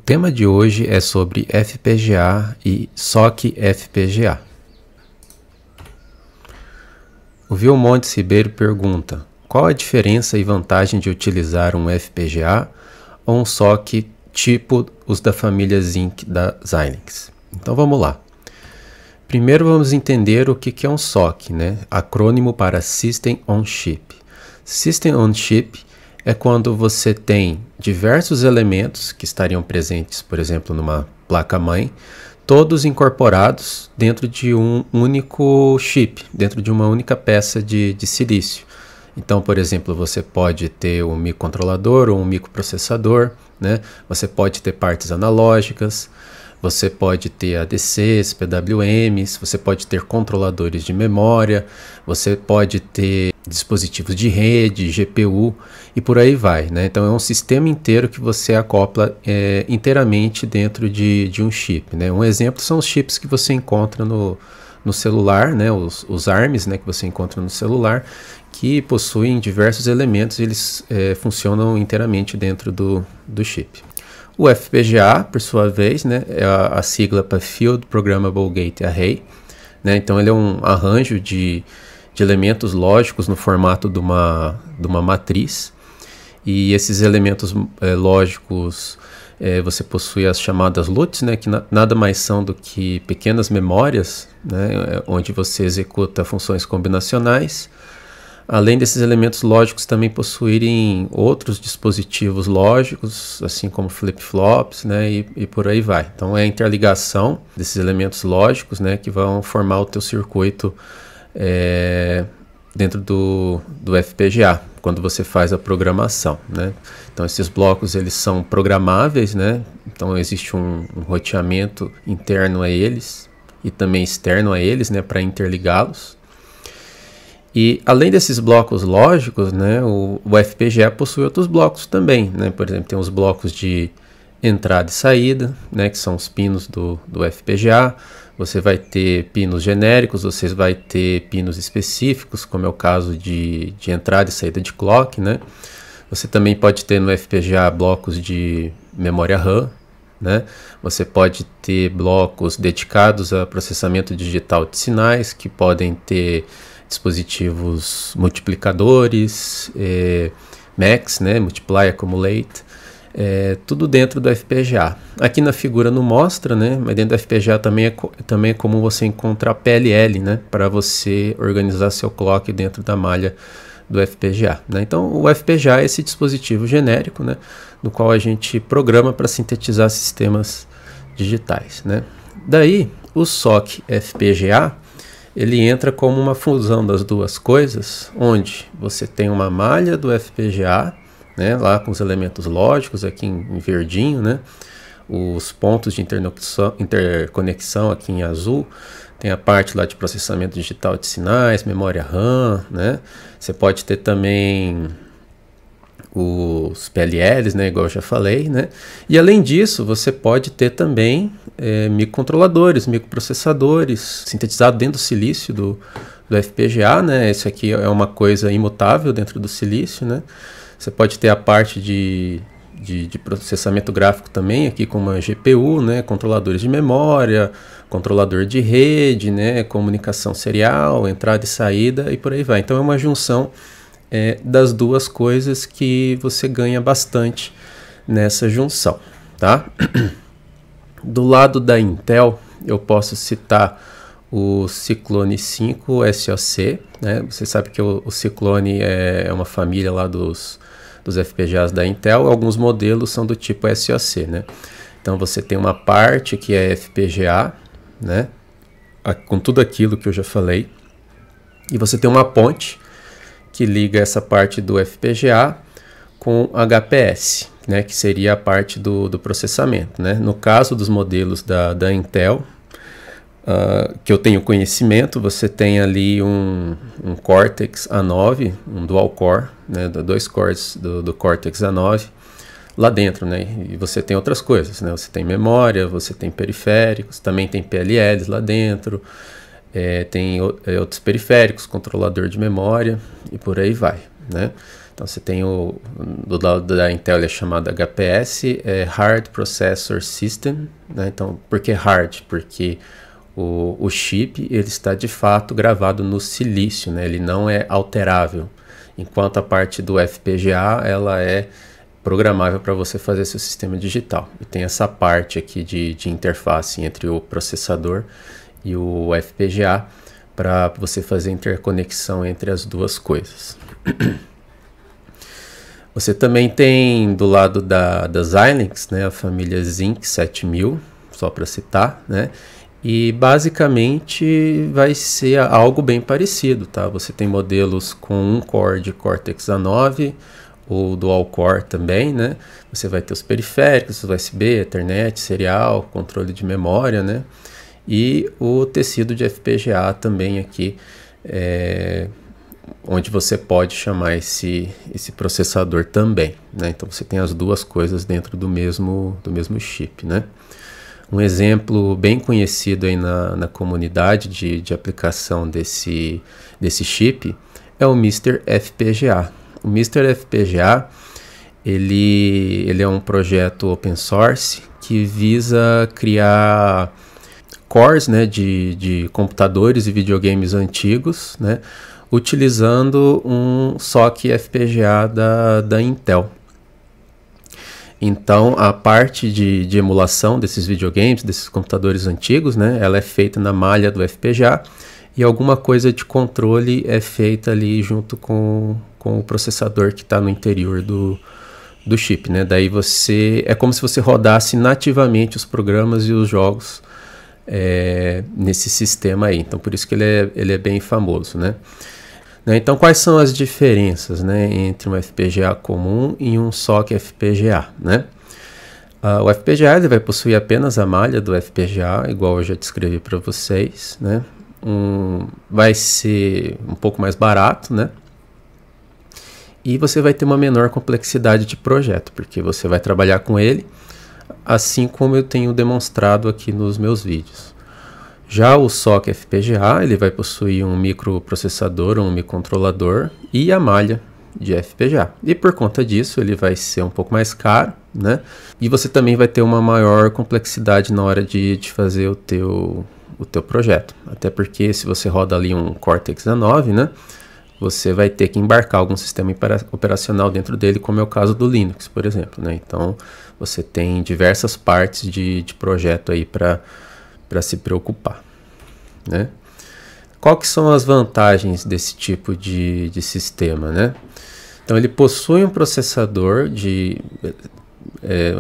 tema de hoje é sobre FPGA e SOC FPGA. O Vilmontes Ribeiro pergunta: qual a diferença e vantagem de utilizar um FPGA ou um SOC tipo os da família Zynq da Xilinx? Então vamos lá. Primeiro vamos entender o que é um SOC, né? Acrônimo para System on Chip. System on Chip é quando você tem diversos elementos que estariam presentes, por exemplo, numa placa-mãe, todos incorporados dentro de um único chip, dentro de uma única peça de silício. Então, por exemplo, você pode ter um microcontrolador ou um microprocessador, né? Você pode ter partes analógicas, você pode ter ADCs, PWMs, você pode ter controladores de memória, você pode ter dispositivos de rede, GPU e por aí vai, né? Então é um sistema inteiro que você acopla inteiramente dentro de um chip, né? Um exemplo são os chips que você encontra no celular, né? Os ARMs, né? Que você encontra no celular, que possuem diversos elementos e eles funcionam inteiramente dentro do chip. O FPGA, por sua vez, né, é a sigla para Field Programmable Gate Array, né? Então ele é um arranjo de elementos lógicos no formato de uma matriz, e esses elementos lógicos você possui as chamadas LUTs, né, que nada mais são do que pequenas memórias, né, onde você executa funções combinacionais. Além desses elementos lógicos também possuírem outros dispositivos lógicos, assim como flip-flops, né, e por aí vai. Então é a interligação desses elementos lógicos, né, que vão formar o teu circuito dentro do FPGA, quando você faz a programação, né. Então esses blocos eles são programáveis, né, então existe um roteamento interno a eles e também externo a eles, né, para interligá-los. E além desses blocos lógicos, né, o FPGA possui outros blocos também, né? Por exemplo, tem os blocos de entrada e saída, né, que são os pinos do FPGA. Você vai ter pinos genéricos, você vai ter pinos específicos, como é o caso de entrada e saída de clock, né? Você também pode ter no FPGA blocos de memória RAM, né? Você pode ter blocos dedicados a processamento digital de sinais, que podem ter dispositivos multiplicadores, MAX, né, Multiply Accumulate, tudo dentro do FPGA. Aqui na figura não mostra, né, mas dentro do FPGA também é comum você encontrar PLL, né, para você organizar seu clock dentro da malha do FPGA, né? Então o FPGA é esse dispositivo genérico, né, no qual a gente programa para sintetizar sistemas digitais, né? Daí o SOC FPGA ele entra como uma fusão das duas coisas, onde você tem uma malha do FPGA, né, lá com os elementos lógicos aqui em verdinho, né, os pontos de interconexão aqui em azul, tem a parte lá de processamento digital de sinais, memória RAM, né, você pode ter também os PLLs, né, igual eu já falei, né, e além disso você pode ter também microcontroladores, microprocessadores sintetizados dentro do silício do FPGA, né, esse aqui é uma coisa imutável dentro do silício, né, você pode ter a parte de processamento gráfico também, aqui com uma GPU, né, controladores de memória, controlador de rede, né, comunicação serial, entrada e saída e por aí vai. Então é uma junção das duas coisas que você ganha bastante nessa junção, tá? Do lado da Intel, eu posso citar o Cyclone 5 SoC, né? Você sabe que o Cyclone é uma família lá dos FPGAs da Intel. Alguns modelos são do tipo SoC, né? Então você tem uma parte que é FPGA, né, com tudo aquilo que eu já falei, e você tem uma ponte que liga essa parte do FPGA com HPS, né, que seria a parte do processamento, né? No caso dos modelos da Intel, que eu tenho conhecimento, você tem ali um Cortex A9, um dual core, né, dois cores do Cortex A9 lá dentro, né? E você tem outras coisas, né? Você tem memória, você tem periféricos, também tem PLLs lá dentro, tem outros periféricos, controlador de memória e por aí vai, né? Então você tem do lado da Intel ele é chamado HPS, Hard Processor System, né? Então, por que hard? Porque o chip ele está de fato gravado no silício, né? Ele não é alterável, enquanto a parte do FPGA ela é programável para você fazer seu sistema digital. E tem essa parte aqui de interface entre o processador e o FPGA para você fazer interconexão entre as duas coisas. Você também tem do lado da Xilinx, né, a família Zynq 7000, só para citar, né? E basicamente vai ser algo bem parecido, tá? Você tem modelos com um core de Cortex A9 ou dual core também, né? Você vai ter os periféricos, USB, Ethernet, serial, controle de memória, né? E o tecido de FPGA também aqui, onde você pode chamar esse processador também, né? Então você tem as duas coisas dentro do mesmo chip, né? Um exemplo bem conhecido aí na comunidade de aplicação desse chip é o Mr. FPGA. O Mr. FPGA ele é um projeto open source que visa criar cores, né, de computadores e videogames antigos, né, utilizando um SoC FPGA da Intel. Então, a parte de emulação desses videogames, desses computadores antigos, né, ela é feita na malha do FPGA e alguma coisa de controle é feita ali junto com o processador que está no interior do chip, né? Daí é como se você rodasse nativamente os programas e os jogos nesse sistema aí. Então, por isso que ele é bem famoso, né? Então, quais são as diferenças, né, entre um FPGA comum e um SoC FPGA, né? O FPGA ele vai possuir apenas a malha do FPGA, igual eu já descrevi para vocês, né? Vai ser um pouco mais barato, né? E você vai ter uma menor complexidade de projeto, porque você vai trabalhar com ele, assim como eu tenho demonstrado aqui nos meus vídeos. Já o SoC FPGA, ele vai possuir um microprocessador, um microcontrolador e a malha de FPGA. E por conta disso, ele vai ser um pouco mais caro, né? E você também vai ter uma maior complexidade na hora de fazer o teu projeto. Até porque se você roda ali um Cortex A9, né? Você vai ter que embarcar algum sistema operacional dentro dele, como é o caso do Linux, por exemplo, né? Então, você tem diversas partes de projeto aí para se preocupar, né? Qual que são as vantagens desse tipo de sistema, né? Então, ele possui um processador de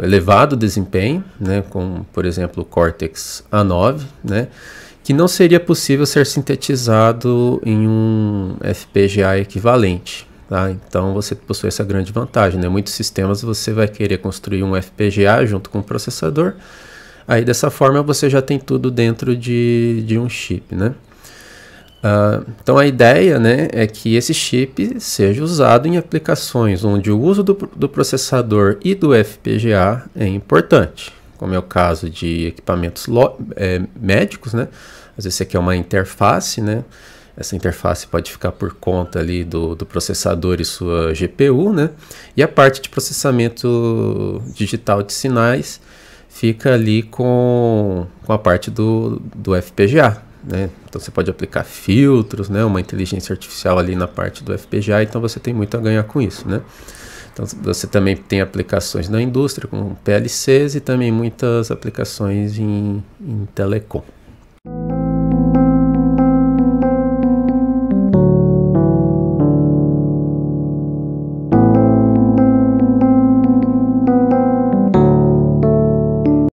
elevado desempenho, né? Como, por exemplo, o Cortex A9, né? Que não seria possível ser sintetizado em um FPGA equivalente, tá? Então, você possui essa grande vantagem, né? Muitos sistemas você vai querer construir um FPGA junto com o processador. Aí dessa forma você já tem tudo dentro de um chip, né? Então a ideia, né, é que esse chip seja usado em aplicações onde o uso do processador e do FPGA é importante, como é o caso de equipamentos médicos, né? Às vezes você quer uma interface, né? Essa interface pode ficar por conta ali do processador e sua GPU, né? E a parte de processamento digital de sinais fica ali com a parte do FPGA, né? Então você pode aplicar filtros, né? Uma inteligência artificial ali na parte do FPGA, então você tem muito a ganhar com isso, né? Então você também tem aplicações na indústria com PLCs e também muitas aplicações em telecom.